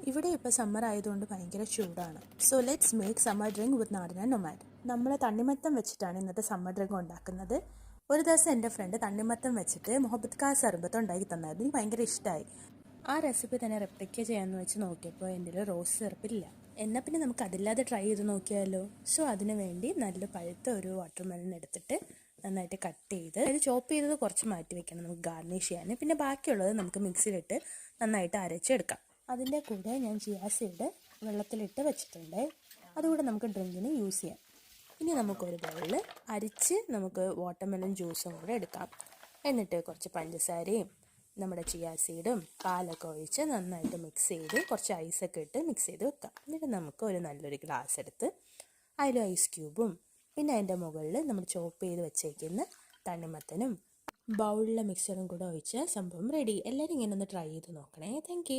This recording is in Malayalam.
ഇവിടെ ഇപ്പോൾ സമ്മർ ആയതുകൊണ്ട് ഭയങ്കര ചൂടാണ്. So let's make summer drink വിത്ത് നാടൻ ആൻഡ് നൊമാഡ്. നമ്മൾ തണ്ണിമത്തം വെച്ചിട്ടാണ് ഇന്നത്തെ സമ്മർ ഡ്രിങ്ക് ഉണ്ടാക്കുന്നത്. ഒരു ദിവസം എൻ്റെ ഫ്രണ്ട് തണ്ണിമത്തം വെച്ചിട്ട് മുഹബത്ത് കാ സർബത്ത് ഉണ്ടാക്കി തന്നായിരുന്നു. എനിക്ക് ഭയങ്കര ഇഷ്ടമായി. ആ റെസിപ്പി തന്നെ റെപ്ലിക്ക ചെയ്യാമെന്ന് വെച്ച് നോക്കിയപ്പോൾ എൻ്റെ റോസ് സിറപ്പില്ല. എന്നാൽ പിന്നെ നമുക്ക് അതില്ലാതെ ട്രൈ ചെയ്ത് നോക്കിയാലോ. സോ അതിന് വേണ്ടി നല്ല പഴുത്ത ഒരു വാട്ടർമെലൺ എടുത്തിട്ട് നന്നായിട്ട് കട്ട് ചെയ്ത് അത് ചോപ്പ് ചെയ്തത് കുറച്ച് മാറ്റി വെക്കണം നമുക്ക് ഗാർണിഷ് ചെയ്യാൻ. പിന്നെ ബാക്കിയുള്ളത് നമുക്ക് മിക്സിയിലിട്ട് നന്നായിട്ട് അരച്ചെടുക്കാം. അതിൻ്റെ കൂടെ ഞാൻ ചിയാ സീഡ് വെള്ളത്തിലിട്ട് വെച്ചിട്ടുണ്ട്. അതുകൂടെ നമുക്ക് ഡ്രിങ്കിന് യൂസ് ചെയ്യാം. ഇനി നമുക്കൊരു ബൗളിൽ അരിച്ച് നമുക്ക് വാട്ടർമെലൺ ജ്യൂസും കൂടെ എടുക്കാം. എന്നിട്ട് കുറച്ച് പഞ്ചസാരയും നമ്മുടെ ചിയാ സീഡും പാലൊക്കെ ഒഴിച്ച് നന്നായിട്ട് മിക്സ് ചെയ്ത് കുറച്ച് ഐസൊക്കെ ഇട്ട് മിക്സ് ചെയ്ത് വെക്കാം. എന്നിട്ട് നമുക്ക് ഒരു നല്ലൊരു ഗ്ലാസ് എടുത്ത് അതിൽ ഐസ് ക്യൂബും പിന്നെ അതിൻ്റെ മുകളിൽ നമ്മൾ ചോപ്പ് ചെയ്ത് വെച്ചേക്കുന്ന തണ്ണിമത്തനും ബൗളിലെ മിക്സറും കൂടെ ഒഴിച്ച് സംഭവം റെഡി. എല്ലാവരും ഇങ്ങനെ ഒന്ന് ട്രൈ ചെയ്ത് നോക്കണേ. താങ്ക്